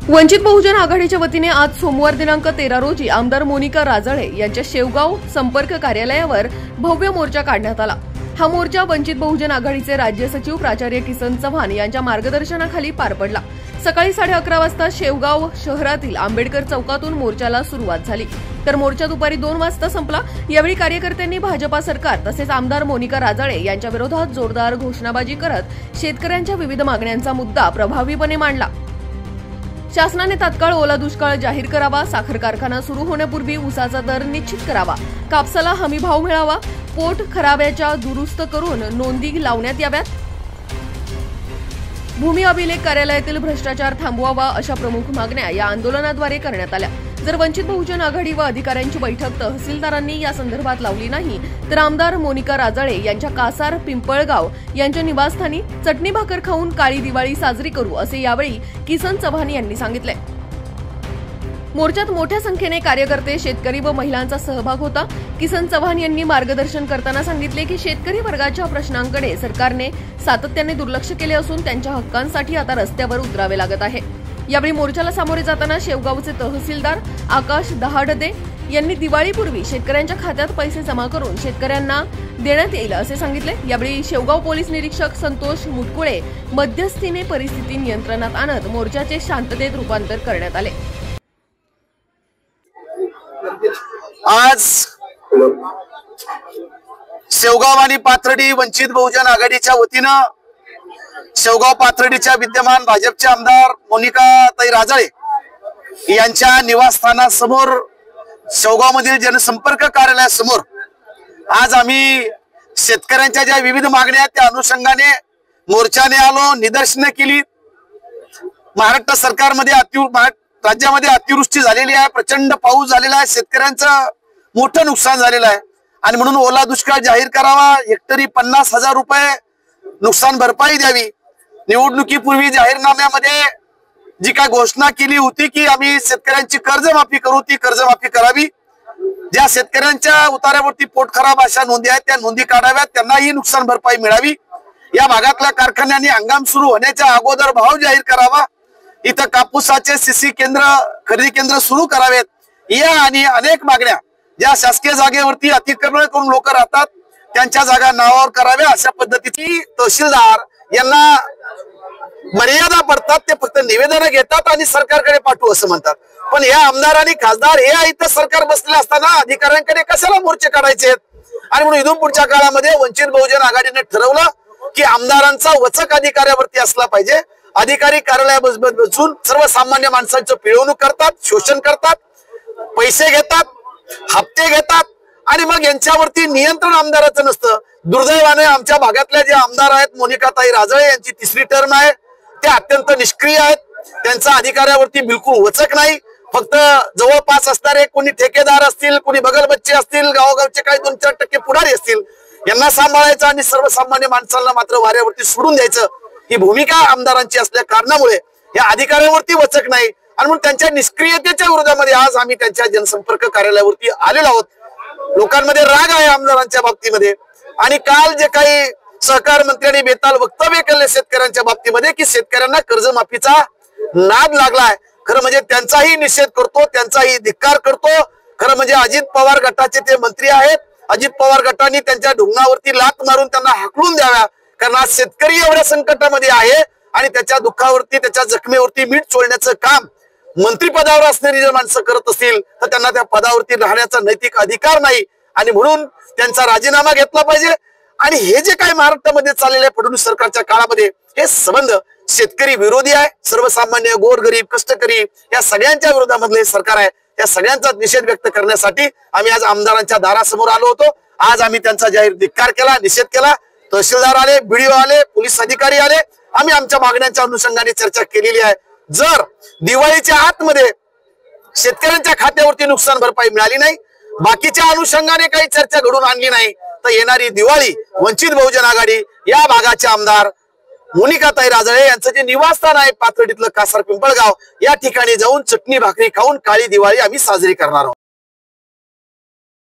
वंचित बहुजन आघाडीच्या वतीने आज सोमवार दिनांक 13 रोजी आमदार मोनिका राजळे यांच्या शेवगाव संपर्क कार्यालयावर भव्य मोर्चा काढण्यात आला। हा मोर्चा वंचित बहुजन आघाडीचे राज्य सचिव प्राचार्य किसन चव्हाण यांच्या मार्गदर्शनाखाली पार पडला। सकाळी 11:30 वाजता शेवगाव शहरातील आंबेडकर चौकातून मोर्चाला सुरुवात झाली, तर मोर्चा दुपारी 2 वाजता संपला। यावेळी कार्यकर्त्यांनी भाजपा सरकार तसेच आमदार मोनिका राजळे यांच्या विरोधात जोरदार घोषणाबाजी करत शेतकऱ्यांच्या विविध मागण्यांचा मुद्दा प्रभावीपणे मांडला। शासनाने तात्काळ ओला दुष्काळ जाहीर करावा, साखर कारखाना सुरू होण्यापूर्वी ऊसाचा दर निश्चित करावा, कापसाला हमी भाव मिळावा, पोट खराब्याच्या दुरुस्त करून नोंदी लावण्यात याव्यात, भूमी अभिलेख कार्यालयातील भ्रष्टाचार थांबवावा अशा प्रमुख मागण्या या आंदोलनाद्वारे करण्यात आल्या। जर वंचित बहुजन आघाडी व अधिकाऱ्यांची बैठक तहसीलदारांनी या संदर्भात लावली नाही तर आमदार मोनिका राजळे यांच्या कासार पिंपळगाव यांच्या निवासस्थानी चटणी भाकर खाऊन काळी दिवाळी साजरी करू असे यावेळी किसन चव्हाण यांनी सांगितले। मोर्चात मोठ्या संख्येने कार्यकर्ते, शेतकरी व महिलांचा सहभाग होता। किसन चव्हाण यांनी मार्गदर्शन करताना सांगितले की शेतकरी वर्गाच्या प्रश्नांकडे सरकारने सातत्याने दुर्लक्ष केले असून त्यांच्या हक्कांसाठी आता रस्त्यावर उतरावे लागत आहे। यावेळी मोर्चाला सामोरे जाताना शेवगावचे तहसीलदार आकाश दहाडदे यांनी दिवाळीपूर्वी शेतकऱ्यांच्या खात्यात पैसे जमा करून शेतकऱ्यांना देण्यात येईल असे सांगितले। यावेळी शेवगाव पोलीस निरीक्षक संतोष मुटकुळे मध्यस्थीने परिस्थिती नियंत्रणात आणत मोर्चाचे शांततेत रूपांतर करण्यात आले। आज शेवगाव आणि पाथर्डी वंचित बहुजन आघाडीच्या वतीनं शेवगाव पाथर्डीच्या विद्यमान भाजपचे आमदार मोनिकाताई राजळे यांच्या निवासस्थानासमोर शेवगाव मधील जनसंपर्क कार्यालयासमोर आज आम्ही शेतकऱ्यांच्या ज्या विविध मागण्या आहेत त्या अनुषंगाने मोर्चाने आलो, निदर्शने केली। महाराष्ट्र सरकारमध्ये राज्यामध्ये अतिवृष्टी झालेली आहे, प्रचंड पाऊस झालेला आहे, शेतकऱ्यांचं मोठं नुकसान झालेलं आहे आणि म्हणून ओला दुष्काळ जाहीर करावा, हेक्टरी 50,000 रुपये नुकसान भरपाई द्यावी। निवडणुकीपूर्वी जाहीरनाम्यामध्ये जी काय घोषणा केली होती की आम्ही शेतकऱ्यांची कर्जमाफी करू, ती कर्जमाफी करावी। ज्या शेतकऱ्यांच्या उतार्यावरती पोट खराब अशा नोंदी आहेत त्या नोंदी काढाव्यात, त्यांनाही नुकसान भरपाई मिळावी। या भागातल्या कारखान्यांनी हंगाम सुरू होण्याच्या अगोदर भाव जाहीर करावा। इथं कापूसाचे सीसी केंद्र, खरेदी केंद्र सुरू करावेत। या आणि अनेक मागण्या ज्या शासकीय जागेवरती अतिक्रमण करून लोक राहतात त्यांच्या जागा नावावर कराव्या अशा पद्धतीची तहसीलदार यांना मर्यादा पडतात, ते फक्त निवेदन घेतात आणि सरकारकडे पाठवू असं म्हणतात। पण या आमदार आणि खासदार हे इथं सरकार बसले असताना अधिकाऱ्यांकडे कशाला मोर्चे काढायचे आणि म्हणून इथून पुढच्या काळामध्ये वंचित बहुजन आघाडीने ठरवलं की आमदारांचा वचक अधिकाऱ्यावरती असला पाहिजे। अधिकारी कार्यालयात बसून सर्वसामान्य माणसांचं पिळवणूक करतात, शोषण करतात, पैसे घेतात, हप्ते घेतात आणि मग यांच्यावरती नियंत्रण आमदाराचं नसतं। दुर्दैवाने आमच्या भागातल्या जे आमदार आहेत मोनिकाताई राजळे यांची 3री टर्म आहे, ते अत्यंत निष्क्रिय आहेत, त्यांचा अधिकाऱ्यावरती बिलकुल वचक नाही। फक्त जवळपास असणारे कोणी ठेकेदार असतील, कोणी बगलबच्चे असतील, गावोगावचे काही 2-4% पुढारी असतील, यांना सांभाळायचं आणि सर्वसामान्य माणसांना मात्र वाऱ्यावरती सोडून द्यायचं, ही भूमिका आमदारांची असल्या कारणामुळे या अधिकाऱ्यांवरती वचक नाही आणि म्हणून त्यांच्या निष्क्रियतेच्या विरोधामध्ये आज आम्ही त्यांच्या जनसंपर्क कार्यालयावरती आलेलो आहोत। लोकांमध्ये राग आहे आमदारांच्या बाबतीमध्ये आणि काल जे काही सहकार मंत्र्यांनी बेताल वक्तव्य केले शेतकऱ्यांच्या बाबतीमध्ये की शेतकऱ्यांना कर्जमाफीचा नाद लागलाय, खरं म्हणजे त्यांचाही निषेध करतो, त्यांचाही धिक्कार करतो। खरं म्हणजे अजित पवार गटाचे ते मंत्री आहेत, अजित पवार गटाने त्यांच्या ढुंगणावरती लात मारून त्यांना हाकलून द्याव्या, कारण आज शेतकरी एवढ्या संकटामध्ये आहे आणि त्याच्या दुःखावरती, त्याच्या जखमेवरती मीठ चोळण्याचं काम मंत्रिपदावर असणारी जर माणसं करत असतील तर त्यांना त्या पदावरती राहण्याचा नैतिक अधिकार नाही आणि म्हणून त्यांचा राजीनामा घेतला पाहिजे। आणि हे जे काही महाराष्ट्रामध्ये चाललेले फडणवीस सरकारच्या काळामध्ये हे संबंध शेतकरी विरोधी आहे, सर्वसामान्य गोरगरीब कष्टकरी या सगळ्यांच्या विरोधामधले सरकार आहे। या सगळ्यांचा निषेध व्यक्त करण्यासाठी आम्ही आज आमदारांच्या दारासमोर आलो होतो। आज आम्ही त्यांचा जाहीर धिक्कार केला, निषेध केला। तहसीलदार आले, बीडीओ आले, पोलीस अधिकारी आले, आम्ही आमच्या मागण्यांच्या अनुषंगाने चर्चा केलेली आहे। जर दिवाळीच्या आतमध्ये शेतकऱ्यांच्या खात्यावरती नुकसान भरपाई मिळाली नाही, बाकीच्या अनुषंगाने काही चर्चा घडून आणली नाही तर येणारी दिवाळी वंचित बहुजन आघाडी या भागाचे आमदार मोनिकाताई राजळे यांचं जे निवासस्थान आहे पाथर्डीतलं कासार पिंपळगाव या ठिकाणी जाऊन चटणी भाकरी खाऊन काळी दिवाळी आम्ही साजरी करणार आहोत।